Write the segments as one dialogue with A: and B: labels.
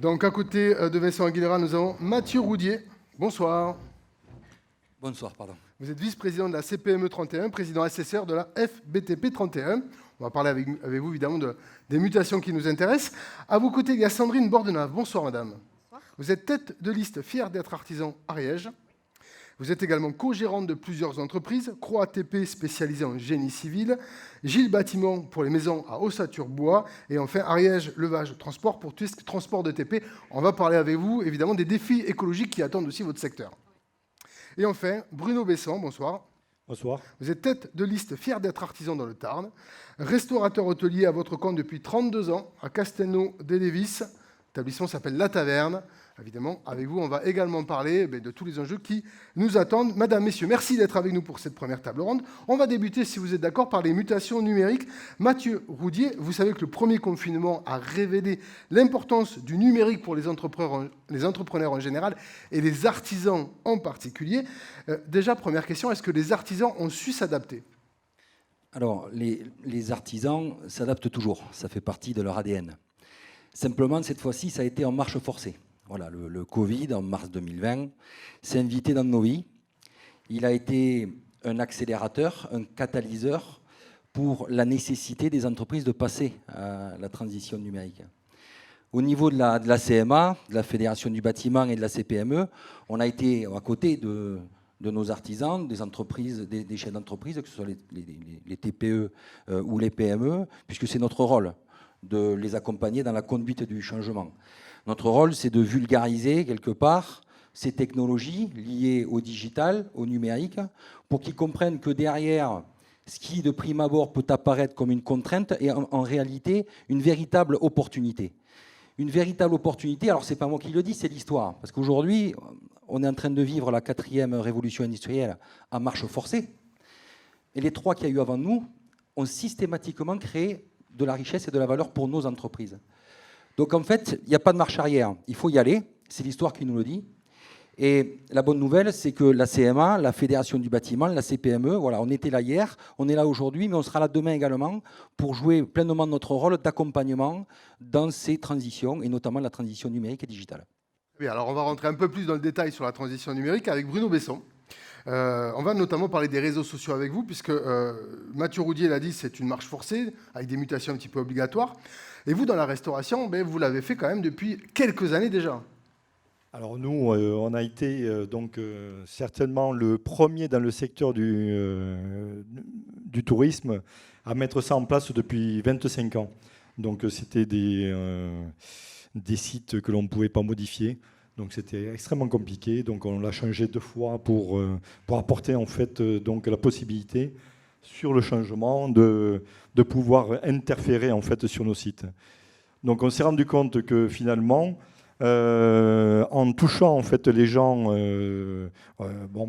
A: Donc, à côté de Vincent Aguilera, nous avons Mathieu Roudier. Bonsoir.
B: Bonsoir, pardon.
A: Vous êtes vice-président de la CPME 31, président assesseur de la FBTP 31. On va parler avec vous, évidemment, des mutations qui nous intéressent. À vos côtés, il y a Sandrine Bordenave. Bonsoir, madame.
C: Bonsoir.
A: Vous êtes tête de liste fière d'être artisan Ariège. Vous êtes également co-gérante de plusieurs entreprises, Croix ATP spécialisée en génie civil, Gilles Bâtiment pour les maisons à Ossature-Bois, et enfin Ariège Levage Transport pour tout ce transport de TP. On va parler avec vous, évidemment, des défis écologiques qui attendent aussi votre secteur. Et enfin, Bruno Besson, bonsoir.
D: Bonsoir.
A: Vous êtes tête de liste fier d'être artisan dans le Tarn, restaurateur hôtelier à votre compte depuis 32 ans à Castelnau-des-Lévis. L'établissement s'appelle La Taverne. Évidemment, avec vous, on va également parler de tous les enjeux qui nous attendent. Madame, messieurs, merci d'être avec nous pour cette première table ronde. On va débuter, si vous êtes d'accord, par les mutations numériques. Mathieu Roudier, vous savez que le premier confinement a révélé l'importance du numérique pour les entrepreneurs en général et les artisans en particulier. Déjà, première question, est-ce que les artisans ont su s'adapter ?
B: Alors, les artisans s'adaptent toujours. Ça fait partie de leur ADN. Simplement, cette fois-ci, ça a été en marche forcée. Voilà, le Covid, en mars 2020, s'est invité dans nos vies. Il a été un accélérateur, un catalyseur pour la nécessité des entreprises de passer à la transition numérique. Au niveau de la CMA, de la Fédération du bâtiment et de la CPME, on a été à côté de nos artisans, des entreprises, des chefs d'entreprise, que ce soit les TPE ou les PME, puisque c'est notre rôle de les accompagner dans la conduite du changement. Notre rôle, c'est de vulgariser quelque part ces technologies liées au digital, au numérique, pour qu'ils comprennent que derrière ce qui, de prime abord, peut apparaître comme une contrainte est en réalité une véritable opportunité. Une véritable opportunité, alors ce n'est pas moi qui le dis, c'est l'histoire. Parce qu'aujourd'hui, on est en train de vivre la 4e révolution industrielle à marche forcée. Et les 3 qu'il y a eu avant nous ont systématiquement créé de la richesse et de la valeur pour nos entreprises. Donc en fait, il n'y a pas de marche arrière. Il faut y aller. C'est l'histoire qui nous le dit. Et la bonne nouvelle, c'est que la CMA, la Fédération du bâtiment, la CPME, voilà, on était là hier, on est là aujourd'hui, mais on sera là demain également pour jouer pleinement notre rôle d'accompagnement dans ces transitions, et notamment la transition numérique et digitale.
A: Oui, alors on va rentrer un peu plus dans le détail sur la transition numérique avec Bruno Besson. On va notamment parler des réseaux sociaux avec vous, puisque Mathieu Roudier l'a dit, c'est une marche forcée, avec des mutations un petit peu obligatoires. Et vous, dans la restauration, vous l'avez fait quand même depuis quelques années déjà.
D: Alors nous, on a été certainement le premier dans le secteur du tourisme à mettre ça en place depuis 25 ans. Donc c'était des sites que l'on ne pouvait pas modifier. Donc c'était extrêmement compliqué. Donc on l'a changé 2 fois pour apporter en fait la possibilité sur le changement de pouvoir interférer en fait sur nos sites. Donc on s'est rendu compte que finalement, en touchant en fait les gens,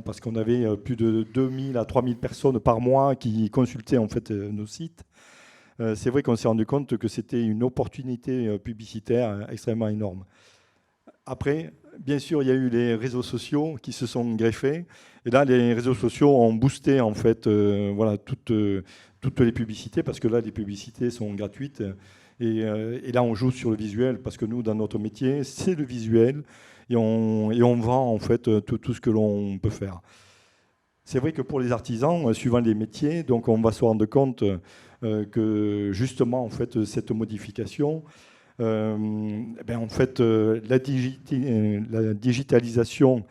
D: parce qu'on avait plus de 2000 à 3000 personnes par mois qui consultaient en fait nos sites, c'est vrai qu'on s'est rendu compte que c'était une opportunité publicitaire extrêmement énorme. Après, bien sûr, il y a eu les réseaux sociaux qui se sont greffés. Et là, les réseaux sociaux ont boosté en fait, toutes les publicités, parce que là, les publicités sont gratuites. Et là, on joue sur le visuel, parce que nous, dans notre métier, c'est le visuel. Et on vend en fait tout ce que l'on peut faire. C'est vrai que pour les artisans, suivant les métiers, donc on va se rendre compte que justement, en fait, cette modification, en fait, la digitalisation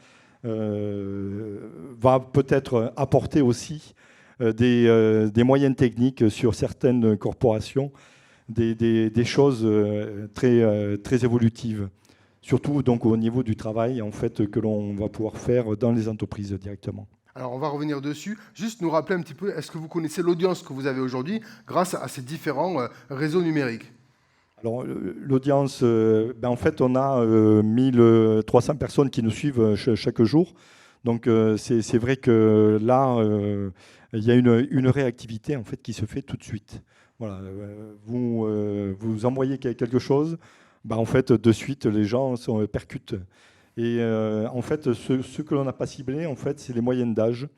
D: va peut-être apporter aussi des moyens techniques sur certaines corporations, des choses très évolutives, surtout donc au niveau du travail en fait, que l'on va pouvoir faire dans les entreprises directement.
A: Alors on va revenir dessus. Juste nous rappeler un petit peu, est-ce que vous connaissez l'audience que vous avez aujourd'hui grâce à ces différents réseaux numériques ?
D: Alors, l'audience, en fait, on a 1300 personnes qui nous suivent chaque jour. Donc, c'est vrai que là, il y a une réactivité en fait, qui se fait tout de suite. Voilà, vous envoyez quelque chose, en fait, de suite, les gens percutent. Et en fait, ce que l'on n'a pas ciblé, en fait, c'est les moyennes d'âge.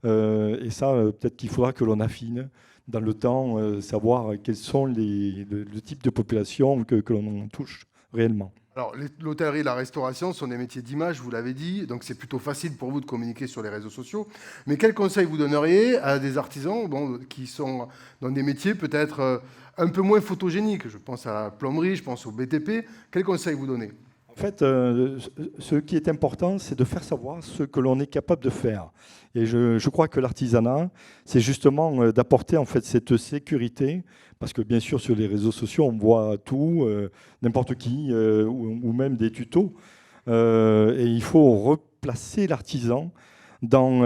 D: Et ça, peut-être qu'il faudra que l'on affine dans le temps, savoir quels sont le type de population que l'on touche réellement.
A: Alors, l'hôtellerie et la restauration sont des métiers d'image, vous l'avez dit, donc c'est plutôt facile pour vous de communiquer sur les réseaux sociaux. Mais quel conseil vous donneriez à des artisans qui sont dans des métiers peut-être un peu moins photogéniques? Je pense à la plomberie, je pense au BTP. Quel conseil vous donnez?
D: En fait, ce qui est important, c'est de faire savoir ce que l'on est capable de faire. Et je crois que l'artisanat, c'est justement d'apporter en fait cette sécurité, parce que bien sûr sur les réseaux sociaux, on voit tout, n'importe qui, ou même des tutos. Et il faut replacer l'artisan dans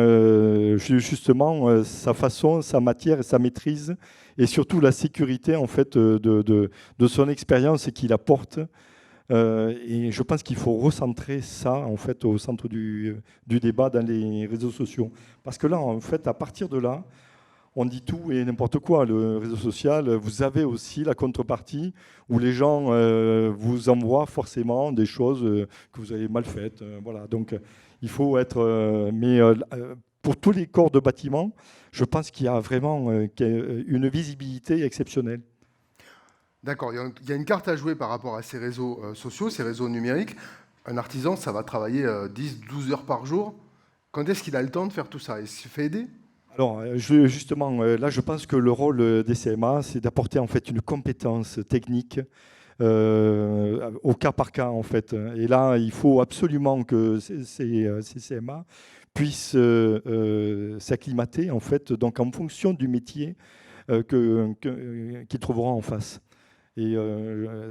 D: sa façon, sa matière et sa maîtrise, et surtout la sécurité en fait de son expérience qu'il apporte. Et je pense qu'il faut recentrer ça en fait au centre du débat dans les réseaux sociaux. Parce que là, en fait, à partir de là, on dit tout et n'importe quoi. Le réseau social, vous avez aussi la contrepartie où les gens vous envoient forcément des choses que vous avez mal faites. Voilà. Donc, il faut être... pour tous les corps de bâtiment, je pense qu'il y a vraiment une visibilité exceptionnelle.
A: D'accord, il y a une carte à jouer par rapport à ces réseaux sociaux, ces réseaux numériques. Un artisan, ça va travailler 10-12 heures par jour. Quand est-ce qu'il a le temps de faire tout ça? Il se fait aider?
D: Alors, justement, là, je pense que le rôle des CMA, c'est d'apporter en fait une compétence technique au cas par cas, en fait. Et là, il faut absolument que ces CMA puissent s'acclimater, en fait, donc en fonction du métier qu'ils trouveront en face. Et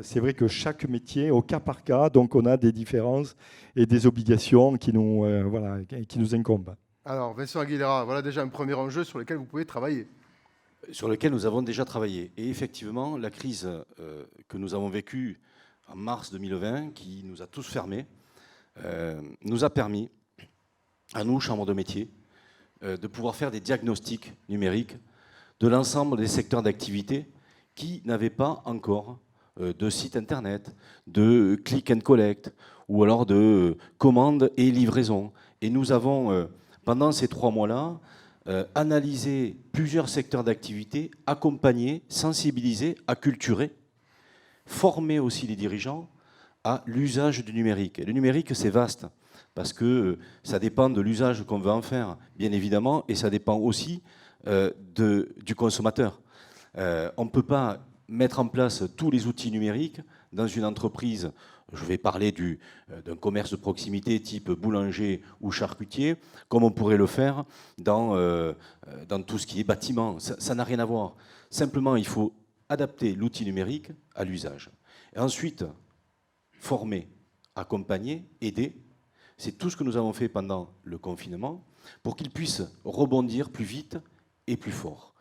D: c'est vrai que chaque métier, au cas par cas, donc on a des différences et des obligations qui nous incombent.
A: Alors, Vincent Aguilera, voilà déjà un premier enjeu sur lequel vous pouvez travailler.
C: Sur lequel nous avons déjà travaillé. Et effectivement, la crise que nous avons vécue en mars 2020, qui nous a tous fermés, nous a permis, à nous, Chambre de métier, de pouvoir faire des diagnostics numériques de l'ensemble des secteurs d'activité qui n'avaient pas encore de site internet, de click and collect, ou alors de commande et livraison. Et nous avons, pendant ces 3 mois-là, analysé plusieurs secteurs d'activité, accompagné, sensibilisé, acculturé, former aussi les dirigeants à l'usage du numérique. Et le numérique, c'est vaste, parce que ça dépend de l'usage qu'on veut en faire, bien évidemment, et ça dépend aussi du consommateur. On ne peut pas mettre en place tous les outils numériques dans une entreprise. Je vais parler d'un commerce de proximité type boulanger ou charcutier, comme on pourrait le faire dans tout ce qui est bâtiment. Ça n'a rien à voir. Simplement, il faut adapter l'outil numérique à l'usage. Et ensuite, former, accompagner, aider. C'est tout ce que nous avons fait pendant le confinement pour qu'ils puissent rebondir plus vite et plus fort.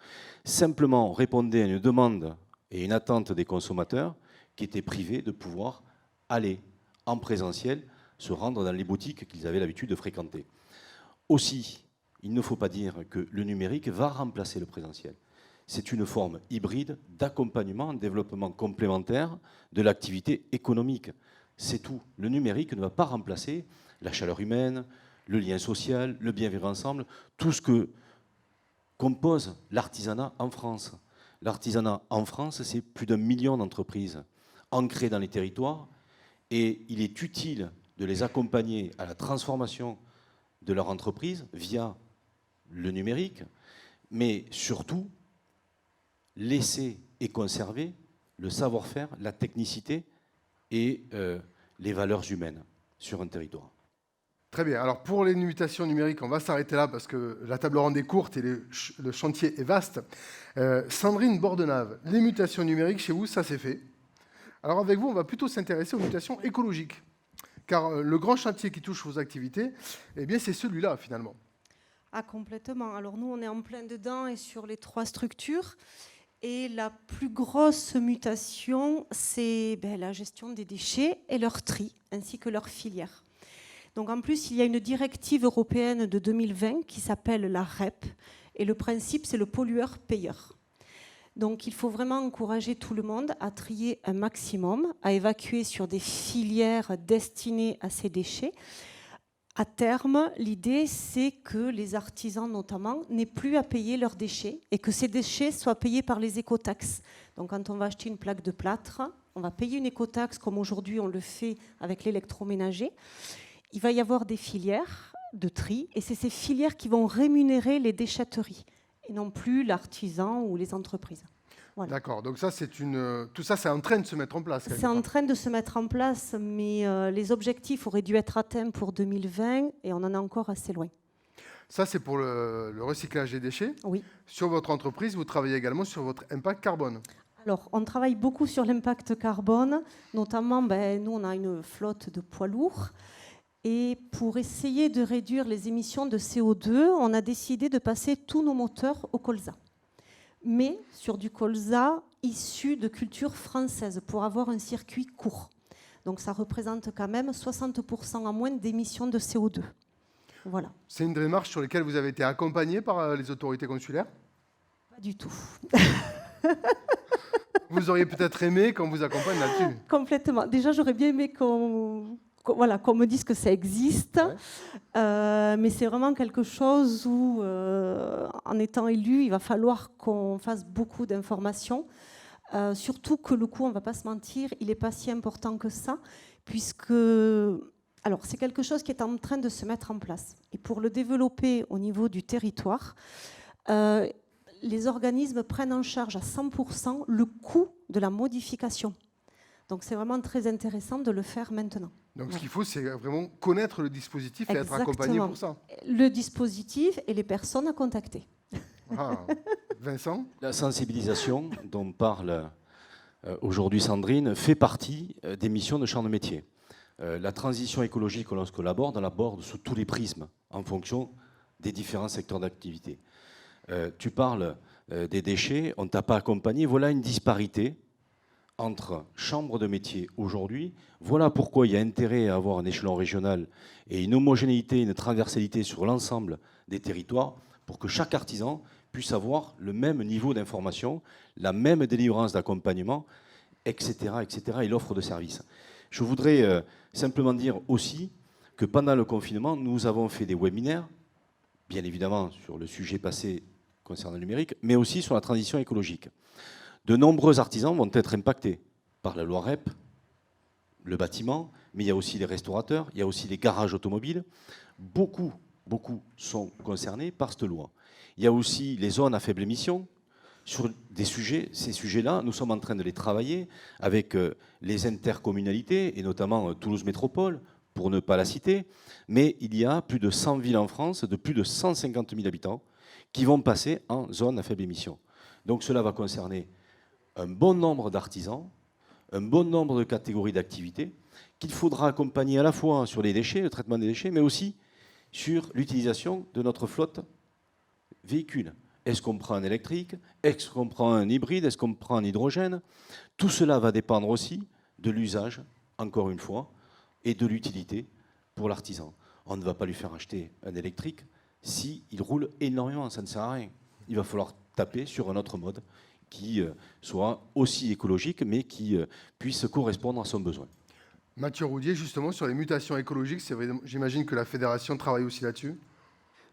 C: Simplement répondre à une demande et une attente des consommateurs qui étaient privés de pouvoir aller en présentiel, se rendre dans les boutiques qu'ils avaient l'habitude de fréquenter. Aussi, il ne faut pas dire que le numérique va remplacer le présentiel. C'est une forme hybride d'accompagnement, de développement complémentaire de l'activité économique. C'est tout. Le numérique ne va pas remplacer la chaleur humaine, le lien social, le bien vivre ensemble, tout ce que compose l'artisanat en France. L'artisanat en France, c'est plus d'1 million d'entreprises ancrées dans les territoires et il est utile de les accompagner à la transformation de leur entreprise via le numérique, mais surtout laisser et conserver le savoir-faire, la technicité et les valeurs humaines sur un territoire.
A: Très bien. Alors, pour les mutations numériques, on va s'arrêter là parce que la table ronde est courte et le chantier est vaste. Sandrine Bordenave, les mutations numériques, chez vous, ça c'est fait. Alors, avec vous, on va plutôt s'intéresser aux mutations écologiques. Car le grand chantier qui touche vos activités, eh bien, c'est celui-là, finalement.
E: Ah, complètement. Alors, nous, on est en plein dedans et sur les 3 structures. Et la plus grosse mutation, c'est la gestion des déchets et leur tri, ainsi que leur filière. Donc en plus, il y a une directive européenne de 2020 qui s'appelle la REP. Et le principe, c'est le pollueur-payeur. Donc il faut vraiment encourager tout le monde à trier un maximum, à évacuer sur des filières destinées à ces déchets. À terme, l'idée, c'est que les artisans, notamment, n'aient plus à payer leurs déchets et que ces déchets soient payés par les écotaxes. Donc, quand on va acheter une plaque de plâtre, On va payer une écotaxe comme aujourd'hui on le fait avec l'électroménager. Il va y avoir des filières de tri et c'est ces filières qui vont rémunérer les déchetteries et non plus l'artisan ou les entreprises. Voilà.
A: D'accord, donc ça, tout ça, c'est en train de se mettre en place.
E: C'est en train de se mettre en place, mais les objectifs auraient dû être atteints pour 2020 et on en est encore assez loin.
A: Ça, c'est pour le recyclage des déchets.
E: Oui.
A: Sur votre entreprise, vous travaillez également sur votre impact carbone.
E: Alors, on travaille beaucoup sur l'impact carbone, notamment, nous, on a une flotte de poids lourds. Et pour essayer de réduire les émissions de CO2, on a décidé de passer tous nos moteurs au colza. Mais sur du colza issu de culture française pour avoir un circuit court. Donc ça représente quand même 60% en moins d'émissions de CO2. Voilà.
A: C'est une démarche sur laquelle vous avez été accompagné par les autorités consulaires?
E: Pas du tout.
A: Vous auriez peut-être aimé qu'on vous accompagne là-dessus?
E: Complètement. Déjà, j'aurais bien aimé qu'on me dise que ça existe. Ouais. Mais c'est vraiment quelque chose où, en étant élu, il va falloir qu'on fasse beaucoup d'informations. Surtout que le coût, on ne va pas se mentir, il n'est pas si important que ça, puisque alors, c'est quelque chose qui est en train de se mettre en place. Et pour le développer au niveau du territoire, les organismes prennent en charge à 100% le coût de la modification. Donc c'est vraiment très intéressant de le faire maintenant.
A: Donc ce qu'il faut, c'est vraiment connaître le dispositif et être accompagné pour ça.
E: Le dispositif et les personnes à contacter.
A: Ah, Vincent?
C: La sensibilisation dont parle aujourd'hui Sandrine fait partie des missions de Champ de métier. La transition écologique, lorsqu'on l'aborde, on l'aborde sous tous les prismes, en fonction des différents secteurs d'activité. Tu parles des déchets, on ne t'a pas accompagné. Voilà une disparité entre chambres de métier aujourd'hui. Voilà pourquoi il y a intérêt à avoir un échelon régional et une homogénéité, une transversalité sur l'ensemble des territoires pour que chaque artisan puisse avoir le même niveau d'information, la même délivrance d'accompagnement, etc., etc., et l'offre de services. Je voudrais simplement dire aussi que pendant le confinement, nous avons fait des webinaires, bien évidemment sur le sujet passé concernant le numérique, mais aussi sur la transition écologique. De nombreux artisans vont être impactés par la loi REP, le bâtiment, mais il y a aussi les restaurateurs, il y a aussi les garages automobiles. Beaucoup sont concernés par cette loi. Il y a aussi les zones à faible émission. Sur des sujets, ces sujets-là, nous sommes en train de les travailler avec les intercommunalités, et notamment Toulouse Métropole, pour ne pas la citer. Mais il y a plus de 100 villes en France, de plus de 150 000 habitants, qui vont passer en zone à faible émission. Donc cela va concerner un bon nombre d'artisans, un bon nombre de catégories d'activités, qu'il faudra accompagner à la fois sur les déchets, le traitement des déchets, mais aussi sur l'utilisation de notre flotte véhicule. Est-ce qu'on prend un électrique? Est-ce qu'on prend un hybride? Est-ce qu'on prend un hydrogène? Tout cela va dépendre aussi de l'usage, encore une fois, et de l'utilité pour l'artisan. On ne va pas lui faire acheter un électrique s'il roule énormément, ça ne sert à rien. Il va falloir taper sur un autre mode qui soit aussi écologique, mais qui puisse correspondre à son besoin.
A: Mathieu Roudier, justement, sur les mutations écologiques, j'imagine que la fédération travaille aussi là-dessus.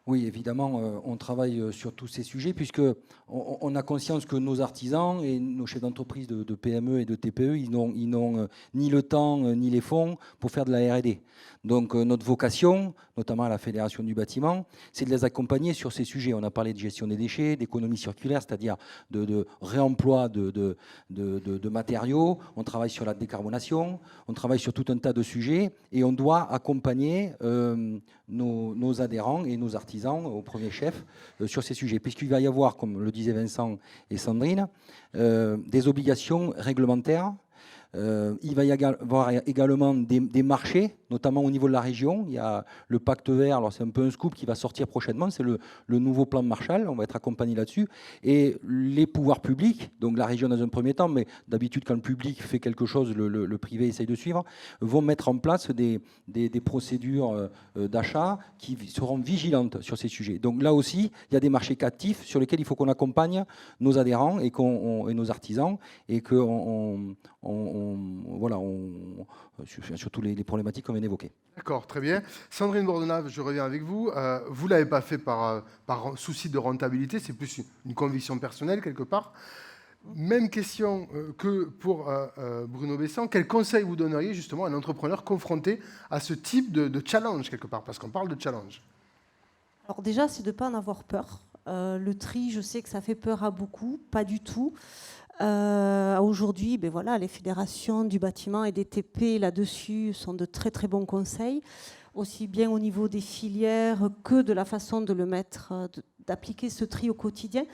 B: Oui, évidemment, on travaille sur tous ces sujets, puisqu'on a conscience que nos artisans et nos chefs d'entreprise de PME et de TPE, ils n'ont ni le temps ni les fonds pour faire de la R&D. Donc notre vocation, notamment à la Fédération du bâtiment, c'est de les accompagner sur ces sujets. On a parlé de gestion des déchets, d'économie circulaire, c'est-à-dire de réemploi de matériaux. On travaille sur la décarbonation, on travaille sur tout un tas de sujets et on doit accompagner nos adhérents et nos artisans au premier chef sur ces sujets. Puisqu'il va y avoir, comme le disaient Vincent et Sandrine, des obligations réglementaires. Il va y avoir également des marchés, notamment au niveau de la région. Il y a le pacte vert, alors c'est un peu un scoop qui va sortir prochainement, c'est le nouveau plan de Marshall, on va être accompagné là-dessus. Et les pouvoirs publics, donc la région dans un premier temps, mais d'habitude quand le public fait quelque chose, le privé essaye de suivre, vont mettre en place des procédures d'achat qui seront vigilantes sur ces sujets. Donc là aussi, il y a des marchés captifs sur lesquels il faut qu'on accompagne nos adhérents et nos artisans et qu'on sur toutes les problématiques qu'on vient d'évoquer.
A: D'accord, très bien. Sandrine Bordenave, je reviens avec vous. Vous ne l'avez pas fait par souci de rentabilité, c'est plus une conviction personnelle quelque part. Même question que pour Bruno Besson. Quel conseil vous donneriez justement à un entrepreneur confronté à ce type de challenge quelque part? Parce qu'on parle de challenge.
E: Alors déjà, c'est de ne pas en avoir peur. Le tri, je sais que ça fait peur à beaucoup, pas du tout. Aujourd'hui, ben voilà, les fédérations du bâtiment et des TP là-dessus sont de très très bons conseils, aussi bien au niveau des filières que de la façon de le mettre, d'appliquer ce tri au quotidien.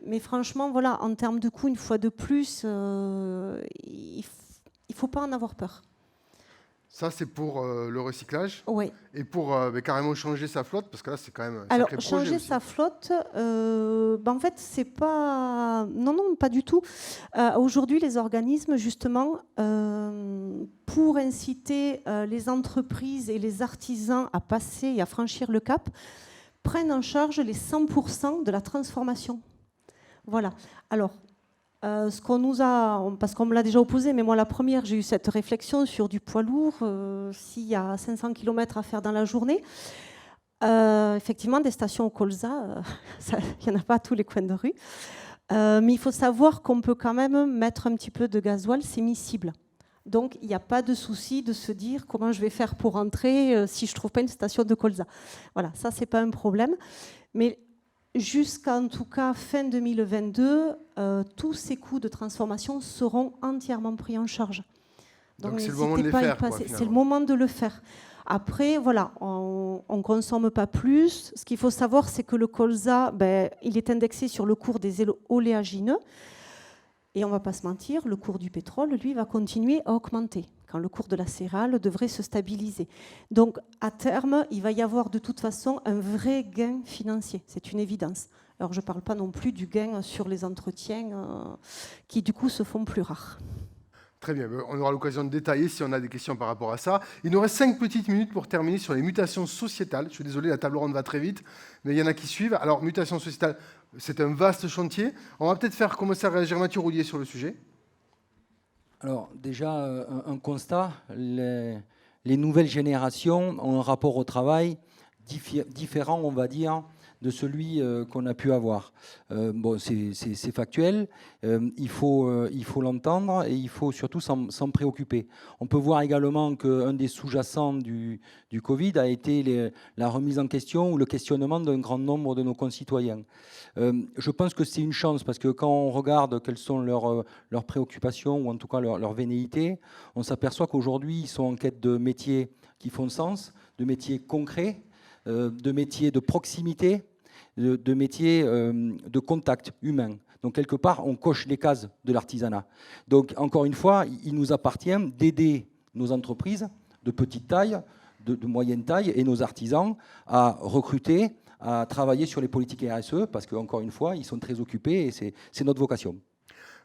E: Mais franchement, voilà, en termes de coût, une fois de plus, il ne faut pas en avoir peur.
A: Ça, c'est pour le recyclage.
E: Oui.
A: Et pour carrément changer sa flotte, parce que là, c'est quand même un
E: Alors,
A: sacré projet
E: changer
A: aussi.
E: sa flotte, en fait, c'est pas... Non, pas du tout. Aujourd'hui, les organismes, justement, pour inciter les entreprises et les artisans à passer et à franchir le cap, prennent en charge les 100% de la transformation. Voilà. Alors, ce qu'on nous a, parce qu'on me l'a déjà opposé, mais moi la première, j'ai eu cette réflexion sur du poids lourd, s'il y a 500 km à faire dans la journée. Effectivement, des stations au colza, il n'y en a pas à tous les coins de rue. Mais il faut savoir qu'on peut quand même mettre un petit peu de gasoil, c'est miscible. Donc, il n'y a pas de souci de se dire comment je vais faire pour rentrer si je ne trouve pas une station de colza. Voilà, ça, ce n'est pas un problème. Mais jusqu'à, en tout cas, fin 2022, tous ces coûts de transformation seront entièrement pris en charge.
A: Donc c'est le moment de les faire, quoi,
E: c'est le moment de le faire. Après, voilà, on ne consomme pas plus. Ce qu'il faut savoir, c'est que le colza, il est indexé sur le cours des oléagineux. Et on ne va pas se mentir, le cours du pétrole, lui, va continuer à augmenter, quand le cours de la céréale devrait se stabiliser. Donc, à terme, il va y avoir de toute façon un vrai gain financier. C'est une évidence. Alors, je ne parle pas non plus du gain sur les entretiens qui, du coup, se font plus rares.
A: Très bien, on aura l'occasion de détailler si on a des questions par rapport à ça. Il nous reste 5 petites minutes pour terminer sur les mutations sociétales. Je suis désolé, la table ronde va très vite, mais il y en a qui suivent. Alors, mutations sociétales, c'est un vaste chantier. On va peut-être faire commencer à réagir Mathieu Roulier sur le sujet.
B: Alors, déjà, un constat, les nouvelles générations ont un rapport au travail différent, on va dire, de celui qu'on a pu avoir. Bon, c'est factuel, il faut l'entendre et il faut surtout s'en préoccuper. On peut voir également qu'un des sous-jacents du Covid a été la remise en question ou le questionnement d'un grand nombre de nos concitoyens. Je pense que c'est une chance parce que quand on regarde quelles sont leurs préoccupations ou en tout cas leur velléité, on s'aperçoit qu'aujourd'hui, ils sont en quête de métiers qui font sens, de métiers concrets, de métiers de proximité, de métiers de contact humain. Donc, quelque part, on coche les cases de l'artisanat. Donc, encore une fois, il nous appartient d'aider nos entreprises de petite taille, de moyenne taille et nos artisans à recruter, à travailler sur les politiques RSE, parce qu'encore une fois, ils sont très occupés et c'est notre vocation.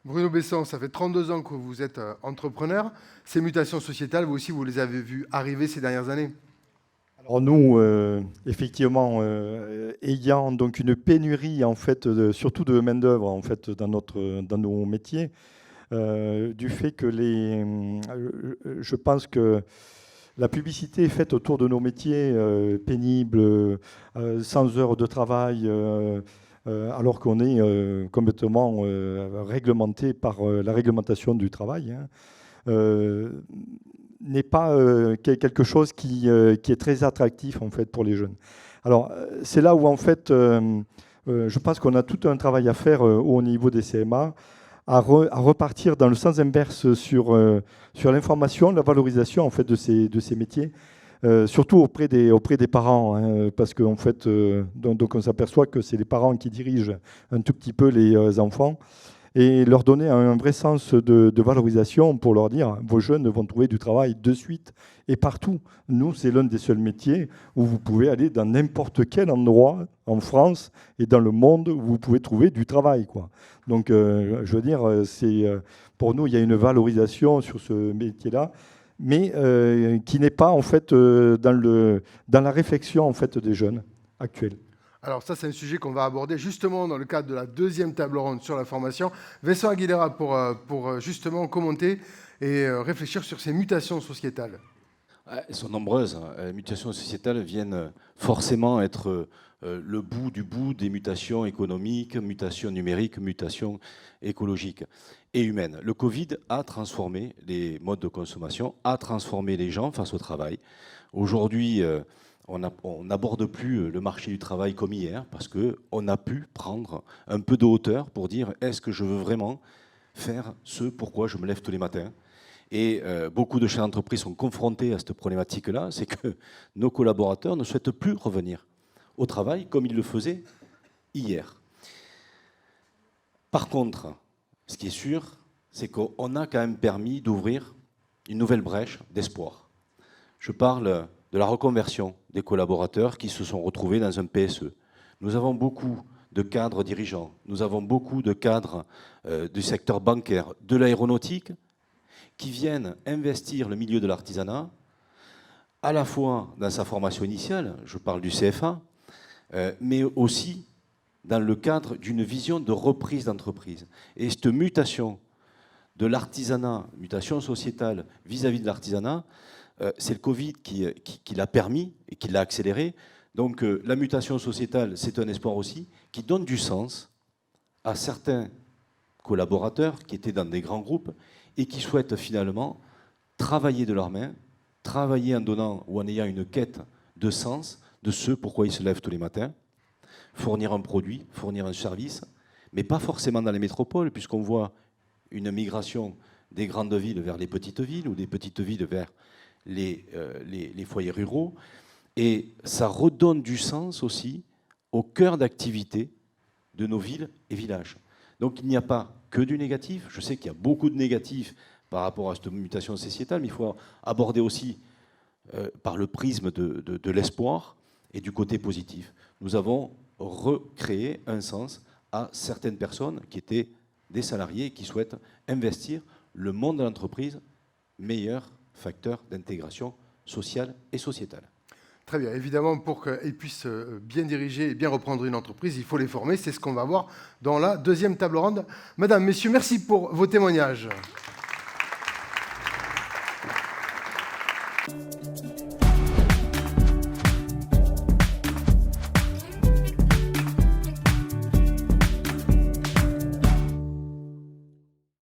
A: Bruno Besson, ça fait 32 ans que vous êtes entrepreneur. Ces mutations sociétales, vous aussi, vous les avez vues arriver ces dernières années?
D: Alors nous, effectivement, ayant donc une pénurie en fait, surtout de main d'œuvre en fait dans nos métiers, du fait que je pense que la publicité est faite autour de nos métiers pénibles, sans heures de travail, alors qu'on est complètement réglementé par la réglementation du travail. N'est pas quelque chose qui est très attractif en fait pour les jeunes. Alors c'est là où en fait je pense qu'on a tout un travail à faire au niveau des CMA, à repartir dans le sens inverse sur l'information, la valorisation en fait de ces métiers, surtout auprès des parents, hein, parce qu'en fait donc on s'aperçoit que c'est les parents qui dirigent un tout petit peu les enfants. Et leur donner un vrai sens de valorisation pour leur dire vos jeunes vont trouver du travail de suite et partout. Nous, c'est l'un des seuls métiers où vous pouvez aller dans n'importe quel endroit en France et dans le monde où vous pouvez trouver du travail, quoi. Donc, je veux dire, pour nous, il y a une valorisation sur ce métier-là, mais qui n'est pas en fait dans la réflexion en fait des jeunes actuels.
A: Alors ça, c'est un sujet qu'on va aborder justement dans le cadre de la deuxième table ronde sur la formation. Vincent Aguilera pour justement commenter et réfléchir sur ces mutations sociétales.
C: Elles sont nombreuses. Les mutations sociétales viennent forcément être le bout du bout des mutations économiques, mutations numériques, mutations écologiques et humaines. Le Covid a transformé les modes de consommation, a transformé les gens face au travail. Aujourd'hui, on n'aborde plus le marché du travail comme hier parce qu'on a pu prendre un peu de hauteur pour dire est-ce que je veux vraiment faire ce pourquoi je me lève tous les matins. Et beaucoup de chefs d'entreprise sont confrontés à cette problématique-là, c'est que nos collaborateurs ne souhaitent plus revenir au travail comme ils le faisaient hier. Par contre, ce qui est sûr, c'est qu'on a quand même permis d'ouvrir une nouvelle brèche d'espoir. Je parle de la reconversion des collaborateurs qui se sont retrouvés dans un PSE. Nous avons beaucoup de cadres dirigeants, nous avons beaucoup de cadres du secteur bancaire, de l'aéronautique, qui viennent investir le milieu de l'artisanat, à la fois dans sa formation initiale, je parle du CFA, mais aussi dans le cadre d'une vision de reprise d'entreprise. Et cette mutation de l'artisanat, mutation sociétale vis-à-vis de l'artisanat, c'est le Covid qui l'a permis et qui l'a accéléré. Donc la mutation sociétale, c'est un espoir aussi qui donne du sens à certains collaborateurs qui étaient dans des grands groupes et qui souhaitent finalement travailler de leurs mains, travailler en donnant ou en ayant une quête de sens de ce pourquoi ils se lèvent tous les matins, fournir un produit, fournir un service, mais pas forcément dans les métropoles, puisqu'on voit une migration des grandes villes vers les petites villes ou des petites villes vers les foyers ruraux. Et ça redonne du sens aussi au cœur d'activité de nos villes et villages. Donc il n'y a pas que du négatif. Je sais qu'il y a beaucoup de négatifs par rapport à cette mutation sociétale, mais il faut aborder aussi par le prisme de l'espoir et du côté positif. Nous avons recréé un sens à certaines personnes qui étaient des salariés et qui souhaitent investir le monde de l'entreprise, meilleur facteur d'intégration sociale et sociétale.
A: Très bien. Évidemment, pour qu'ils puissent bien diriger et bien reprendre une entreprise, il faut les former. C'est ce qu'on va voir dans la deuxième table ronde. Madame, messieurs, merci pour vos témoignages.